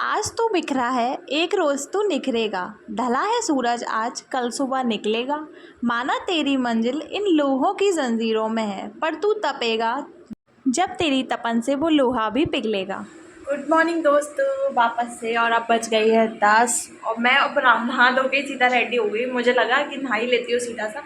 आज तो बिखरा है, एक रोज़ तो निखरेगा। ढला है सूरज आज, कल सुबह निकलेगा। माना तेरी मंजिल इन लोहों की जंजीरों में है, पर तू तपेगा जब तेरी तपन से वो लोहा भी पिघलेगा। गुड मॉर्निंग दोस्तों, वापस से। और अब बज गई है 10 और मैं अब नहा धो के सीधा रेडी हो गई। मुझे लगा कि नहा ही लेती हूँ सीधा सा,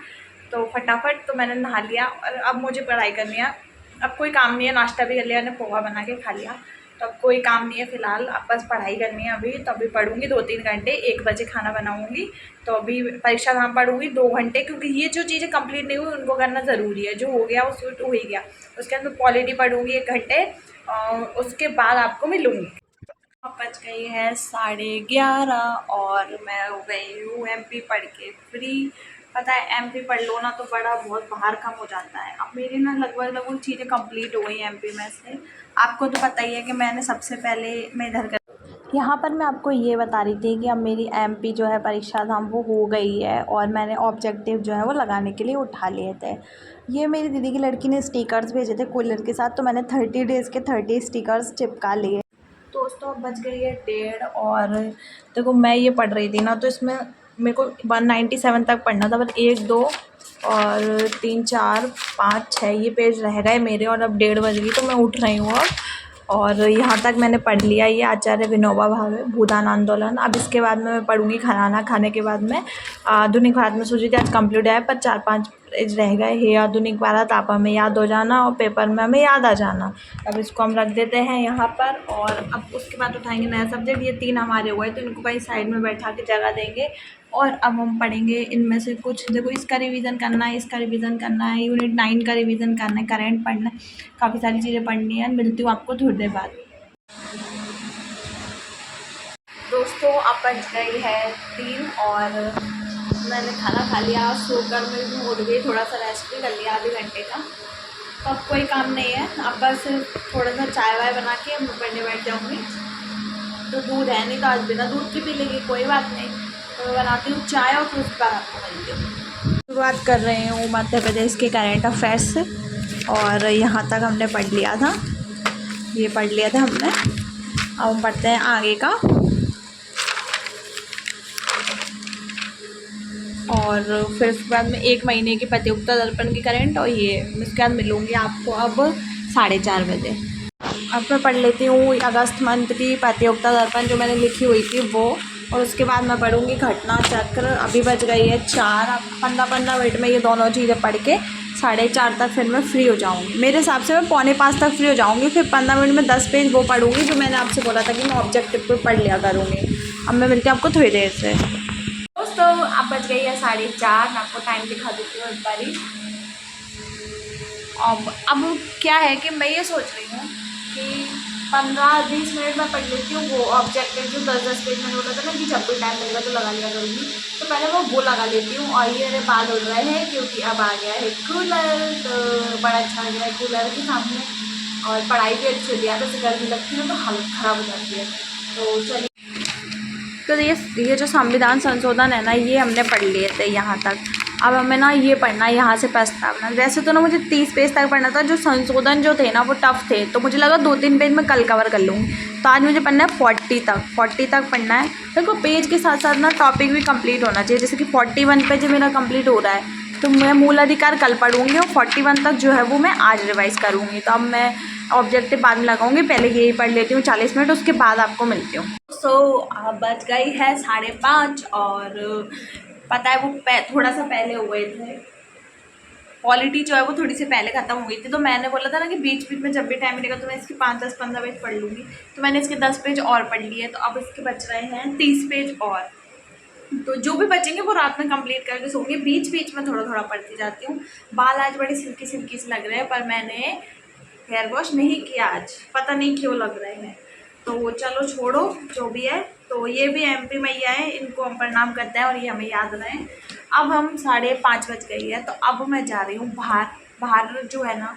तो फटाफट तो मैंने नहा लिया। और अब मुझे पढ़ाई करनी है। अब कोई काम नहीं है, नाश्ता भी कर लिया, मैंने पोहा बना के खा लिया, तो अब कोई काम नहीं है फ़िलहाल। अब बस पढ़ाई करनी है अभी, तो अभी पढ़ूंगी 2-3 घंटे। 1 बजे खाना बनाऊंगी, तो अभी परीक्षा नाम पढ़ूंगी 2 घंटे, क्योंकि ये जो चीज़ें कंप्लीट नहीं हुई उनको करना ज़रूरी है। जो हो गया उसको तो हो ही गया। उसके अंदर पॉलिटी पढ़ूंगी 1 घंटे, और उसके बाद आपको मिलूँगी। अब बज गई है 11:30 और मैं हो गई हूँ एमपी पढ़ के फ्री। पता है, एमपी पढ़ लो ना तो बड़ा बहुत बाहर कम हो जाता है। अब मेरी ना लगभग चीज़ें कंप्लीट हो गई एमपी में से। आपको तो पता ही है कि मैंने सबसे पहले मैं इधर कर, यहाँ पर मैं आपको ये बता रही थी कि अब मेरी एमपी जो है परीक्षा धाम वो हो गई है, और मैंने ऑब्जेक्टिव जो है वो लगाने के लिए उठा लिए थे। ये मेरी दीदी की लड़की ने स्टिकर्स भेजे थे कूलर के साथ, तो मैंने 30 डेज़ के 30 स्टिकर्स चिपका लिए। दोस्तों अब बज गई है 1:30 और देखो मैं ये पढ़ रही थी ना, तो इसमें मेरे को 197 तक पढ़ना था, पर 1, 2 और 3, 4, 5, 6 ये पेज रह गए मेरे। और अब 1:30 बज गई, तो मैं उठ रही हूँ अब। और यहाँ तक मैंने पढ़ लिया ये आचार्य विनोबा भावे भूदान आंदोलन। अब इसके बाद में मैं पढ़ूँगी खाना खाने के बाद में आधुनिक भारत में सूची आज कंप्लीट है, पर 4-5 पेज रह गए। हे आधुनिक भारत आप हमें याद हो जाना और पेपर में हमें याद आ जाना। अब इसको हम रख देते हैं यहाँ पर, और अब उसके बाद उठाएंगे नया सब्जेक्ट। ये 3 हमारे हुए, तो इनको कहीं साइड में बैठा के जगह देंगे। और अब हम पढ़ेंगे इनमें से कुछ। देखो इसका रिवीजन करना है, इसका रिवीजन करना है, यूनिट 9 का रिवीजन करना है, करेंट पढ़ना है, काफ़ी सारी चीज़ें पढ़नी है। मिलती हूँ आपको थोड़ी देर बाद। दोस्तों अब बज गई है 3 और मैंने खाना खा लिया, सोकर मैं उठ गई, थोड़ा सा रेस्ट भी कर लिया आधे घंटे का। तो अब कोई काम नहीं है, अब बस थोड़ा सा चाय वाय बना के मैं पढ़ने बैठ जाऊँगी। तो दूध है नहीं, तो आज बिना दूध की पी लेगी, कोई बात नहीं। तो मैं बनाती हूँ चाय और फिर उसके बाद आपको मिलती हूँ। शुरुआत कर रही हूँ मध्य प्रदेश के करेंट अफेयर्स से, और यहाँ तक हमने पढ़ लिया था, ये पढ़ लिया था हमने। अब हम पढ़ते हैं आगे का, और फिर उसके बाद में 1 महीने की प्रतियोगिता दर्पण की करेंट, और ये उसके बाद मिलूँगी आपको अब 4:30 बजे। अब मैं पढ़ लेती हूँ अगस्त मंथ की प्रतियोगिता दर्पण जो मैंने लिखी हुई थी वो, और उसके बाद मैं पढ़ूँगी घटना चक्र। अभी बज गई है 4, अब 15-15 मिनट में ये दोनों चीज़ें पढ़ के 4:30 तक फिर मैं फ्री हो जाऊँगी। मेरे हिसाब से मैं 4:45 तक फ्री हो जाऊँगी। फिर 15 मिनट में 10 पेज वो पढ़ूँगी जो मैंने आपसे बोला था कि मैं ऑब्जेक्टिव पर पढ़ लिया करूँगी। अब मैं मिलती हूँ आपको थोड़ी देर से। दोस्तों अब बज गई है 4:30, मैं आपको टाइम दिखा देती हूँ एक बारी। अब क्या है कि मैं ये सोच रही हूँ कि 15-20 मिनट में पढ़ लेती हूँ वो ऑब्जेक्टिव जो 10-10 पेज मैंने बोला था ना कि जब भी टाइम मिलेगा तो लगा लिया करूँगी। तो पहले मैं वो लगा लेती हूँ। और ये मेरे बाल उड़ रहे हैं क्योंकि अब आ गया है कूलर, तो बड़ा अच्छा आ गया है कूलर के सामने। और पढ़ाई भी अच्छी होती है, वैसे गर्मी लगती है तो हालत ख़राब हो जाती है। तो चलिए, तो ये जो संविधान संशोधन है ना, ये हमने पढ़ लिए थे यहाँ तक। अब हमें ना ये पढ़ना है यहाँ से प्रस्तावना। वैसे तो ना मुझे 30 पेज तक पढ़ना था, जो संशोधन जो थे ना वो टफ थे, तो मुझे लगा 2-3 पेज मैं कल कवर कर लूँगी। तो आज मुझे पढ़ना है 40 तक पढ़ना है। देखो पेज के साथ साथ ना टॉपिक भी कंप्लीट होना चाहिए। जैसे कि 41 पेज मेरा कंप्लीट हो रहा है, तो मैं मूल अधिकार कल पढ़ूँगी, और 41 तक जो है वो मैं आज रिवाइज़ करूँगी। तो अब मैं ऑब्जेक्टिव बाद में लगाऊंगी, पहले यही पढ़ लेती हूँ 40 मिनट, उसके बाद आपको मिलती हूँ। अब बज गई है 5:30 और पता है वो थोड़ा सा पहले हुए थे। पॉलिटी जो है वो थोड़ी सी पहले ख़त्म हो गई थी, तो मैंने बोला था ना कि बीच बीच में जब भी टाइम मिलेगा तो मैं इसके 5-10-15 पेज पढ़ लूँगी। तो मैंने इसके 10 पेज और पढ़ लिए, तो अब इसके बच रहे हैं 30 पेज और। तो जो भी बचेंगे वो रात में कंप्लीट करके सोऊंगी। बीच बीच में थोड़ा थोड़ा पढ़ती जाती हूँ। बाल आज बड़े सिल्की सिल्की से लग रहे हैं, पर मैंने हेयर वॉश नहीं किया आज, पता नहीं क्यों लग रहे हैं। तो चलो छोड़ो जो भी है। तो ये भी एमपी मैया है, इनको हम प्रणाम करते हैं और ये हमें याद रहे। अब हम 5:30 बज गई है, तो अब मैं जा रही हूँ बाहर। बाहर जो है ना,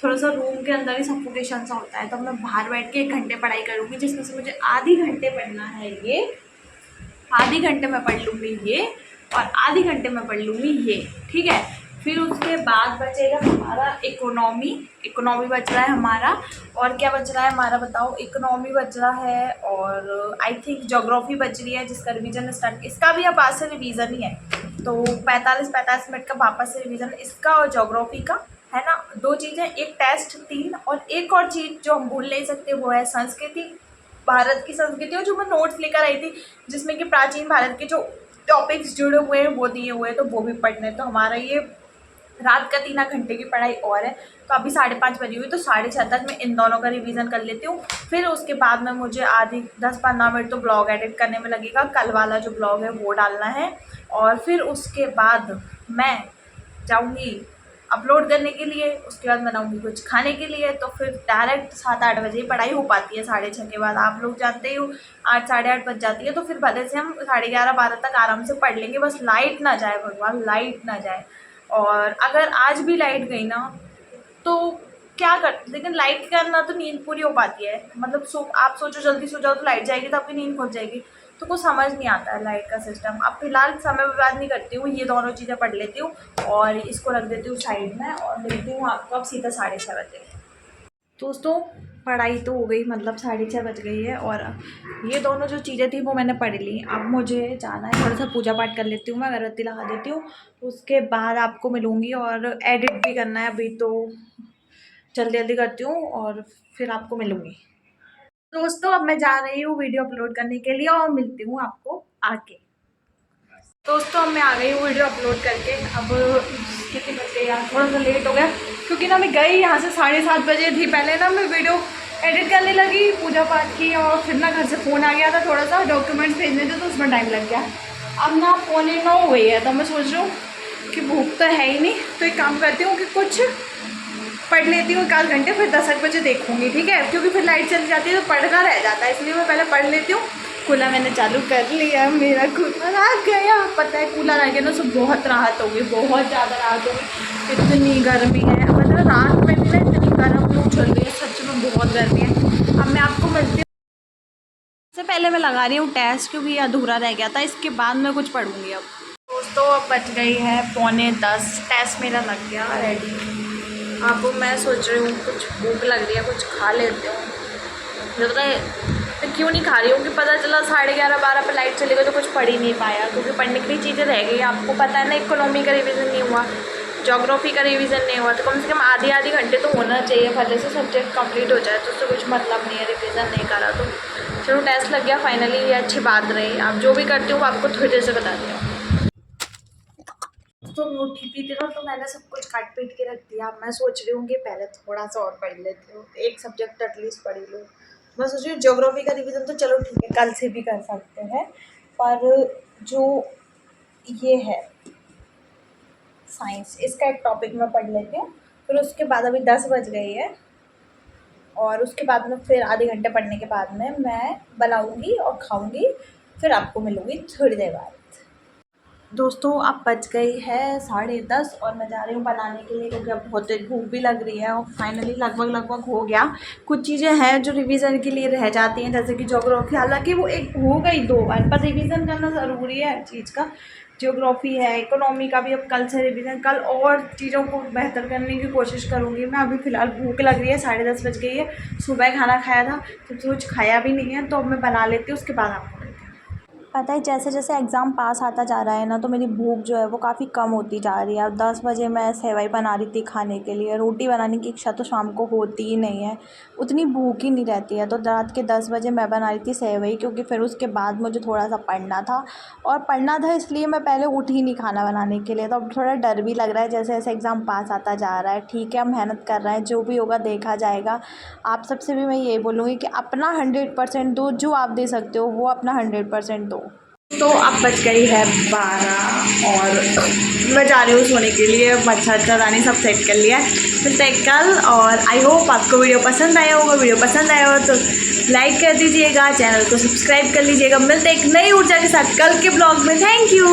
थोड़ा सा रूम के अंदर ही सफोकेशन सा होता है, तो मैं बाहर बैठ के 1 घंटे पढ़ाई करूँगी, जिसमें से मुझे आधी घंटे पढ़ना है ये, आधी घंटे में पढ़ लूँगी ये, और आधी घंटे में पढ़ लूँगी ये, ठीक है। फिर उसके बाद बचेगा हमारा इकोनॉमी बच रहा है हमारा। और क्या बच रहा है हमारा बताओ? इकोनॉमी बच रहा है और आई थिंक ज्योग्राफी बच रही है जिसका रिवीजन स्टार्ट, इसका भी अब आज से रिवीजन ही है। तो 45 मिनट का वापस से रिवीजन इसका और ज्योग्राफी का, है ना। 2 चीज़ें, एक टेस्ट 3, और एक और चीज़ जो हम भूल नहीं सकते वो है संस्कृति, भारत की संस्कृति। और जो मैं नोट्स लेकर आई थी जिसमें कि प्राचीन भारत के जो टॉपिक्स जुड़े हुए हैं वो दिए हुए हैं, तो वो भी पढ़ने। तो हमारा ये रात का 3 घंटे की पढ़ाई और है। तो अभी 5:30 बजी हुई, तो 6:30 तक मैं इन दोनों का रिवीजन कर लेती हूँ। फिर उसके बाद में मुझे आधी 10-15 मिनट तो ब्लॉग एडिट करने में लगेगा, कल वाला जो ब्लॉग है वो डालना है। और फिर उसके बाद मैं जाऊँगी अपलोड करने के लिए, उसके बाद बनाऊँगी कुछ खाने के लिए। तो फिर डायरेक्ट 7-8 बजे पढ़ाई हो पाती है, 6:30 के बाद आप लोग जानते ही हो 8 साढ़े 8 बज जाती है। तो फिर भले से हम 11:30-12 तक आराम से पढ़ लेंगे, बस लाइट ना जाए, भगवान लाइट ना जाए। और अगर आज भी लाइट गई ना तो क्या कर, लेकिन लाइट करना तो नींद पूरी हो पाती है, मतलब आप सोचो जल्दी सो जाओ तो लाइट जाएगी तो आपकी नींद खुल जाएगी, तो कुछ समझ नहीं आता है लाइट का सिस्टम। अब फिलहाल समय बर्बाद नहीं करती हूँ, ये दोनों चीज़ें पढ़ लेती हूँ और इसको रख देती हूँ साइड में और मिलती हूँ आपको अब सीधा 6:30 बजे। दोस्तों पढ़ाई तो हो गई, मतलब 6:30 बज गई है और ये दोनों जो चीज़ें थी वो मैंने पढ़ ली। अब मुझे जाना है, थोड़ा सा पूजा पाठ कर लेती हूँ, मैं अगरबत्ती लगा देती हूँ, उसके बाद आपको मिलूँगी। और एडिट भी करना है अभी, तो जल्दी जल्दी करती हूँ और फिर आपको मिलूँगी। दोस्तों अब मैं जा रही हूँ वीडियो अपलोड करने के लिए और मिलती हूँ आपको आके। दोस्तों अब मैं आ गई हूँ वीडियो अपलोड करके। अब कितने बजे यार, थोड़ा सा लेट हो गया क्योंकि ना मैं गई यहाँ से 7:30 बजे थी। पहले ना मैं वीडियो एडिट करने लगी, पूजा पाठ की, और फिर ना घर से फ़ोन आ गया था, थोड़ा सा डॉक्यूमेंट्स भेजने थे तो उसमें टाइम लग गया। अब ना 8:45 हो गई है, तो मैं सोच रही हूँ कि भूख तो है ही नहीं, तो एक काम करती हूँ कि कुछ पढ़ लेती हूँ 1 घंटे, फिर 10 बजे देखूँगी, ठीक है? क्योंकि फिर लाइट चली जाती है तो पढ़ना रह जाता है, इसलिए मैं पहले पढ़ लेती हूँ। कूलर मैंने चालू कर लिया, मेरा कूलर आ गया। पता है कूलर आ गया ना, सब बहुत राहत होगी, बहुत ज़्यादा राहत होगी। इतनी गर्मी है, मतलब रात में भी ना इतनी गर्म लू चल रही है, सच में बहुत गर्मी है। अब मैं आपको मिलती हूँ। सबसे पहले मैं लगा रही हूँ टेस्ट, क्योंकि ये अधूरा रह गया था, इसके बाद मैं कुछ पढ़ूँगी। अब दोस्तों अब बज गई है 9:45, टेस्ट मेरा लग गया रेडी। अब मैं सोच रही हूँ कुछ भूख लग रही है, कुछ खा लेती हूँ। मुझे पता है मैं क्यों नहीं खा रही हूँ कि पता चला 11:30-12 पर लाइट चली गई तो कुछ पढ़ ही नहीं पाया, क्योंकि पढ़ने की भी चीज़ें रह गई। आपको पता है ना, इकोनॉमी का रिवीजन नहीं हुआ, ज्योग्राफी का रिवीजन नहीं हुआ, तो कम से कम आधे घंटे तो होना चाहिए, भले से सब्जेक्ट कंप्लीट हो जाए तो उससे कुछ मतलब नहीं है, रिवीजन नहीं करा तो। चलो टेस्ट लग गया फाइनली, ये अच्छी बात रही। अब जो भी करती हूँ आपको थोड़ी देर से बताती हूँ। तो रोटी पी थी ना, तो मैंने सब कुछ काट पीट के रख दिया। मैं सोच रही हूँ कि पहले थोड़ा सा और पढ़ लेती हूँ, एक सब्जेक्ट एटलीस्ट पढ़ लूँ। मैं सोच रही हूँ ज्योग्राफी का रिवीजन तो चलो ठीक है कल से भी कर सकते हैं, पर जो ये है साइंस, इसका एक टॉपिक मैं पढ़ लेती हूँ। फिर उसके बाद अभी 10 बज गई है और उसके बाद में फिर आधे घंटे पढ़ने के बाद में मैं बनाऊँगी और खाऊँगी, फिर आपको मिलूँगी थोड़ी देर बाद। दोस्तों अब बज गई है 10:30 और मैं जा रही हूँ बनाने के लिए, क्योंकि अब बहुत तेज भूख भी लग रही है। और फाइनली लगभग हो गया। कुछ चीज़ें हैं जो रिवीजन के लिए रह जाती हैं, जैसे कि ज्योग्राफी, हालांकि वो एक हो गई 2 बार, पर रिवीजन करना ज़रूरी है हर चीज़ का। ज्योग्राफी है, इकोनॉमी का भी अब कल से रिवीजन, कल और चीज़ों को बेहतर करने की कोशिश करूँगी मैं। अभी फ़िलहाल भूख लग रही है, 10:30 बज गई है, सुबह खाना खाया था तो कुछ खाया भी नहीं है, तो अब मैं बना लेती हूँ, उसके बाद आपको। पता है जैसे जैसे एग्ज़ाम पास आता जा रहा है ना, तो मेरी भूख जो है वो काफ़ी कम होती जा रही है। अब 10 बजे मैं सेवई बना रही थी खाने के लिए, रोटी बनाने की इच्छा तो शाम को होती ही नहीं है, उतनी भूख ही नहीं रहती है। तो रात के 10 बजे मैं बना रही थी सेवई, क्योंकि फिर उसके बाद मुझे थोड़ा सा पढ़ना था, और पढ़ना था इसलिए मैं पहले उठी नहीं खाना बनाने के लिए। तो अब थोड़ा डर भी लग रहा है, जैसे जैसे एग्ज़ाम पास आता जा रहा है। ठीक है, हम मेहनत कर रहे हैं, जो भी होगा देखा जाएगा। आप सबसे भी मैं ये बोलूँगी कि अपना 100% दो, जो आप दे सकते हो वो अपना 100% दो। तो अब बज गई है 12 और मैं जा रही हूँ सोने के लिए। मच्छरदानी सब सेट कर लिया है, मिलते हैं कल। और आई होप आपको वीडियो पसंद आया होगा। वीडियो पसंद आया हो तो लाइक कर दीजिएगा, चैनल को सब्सक्राइब कर लीजिएगा। मिलते हैं एक नई ऊर्जा के साथ कल के ब्लॉग में। Thank you.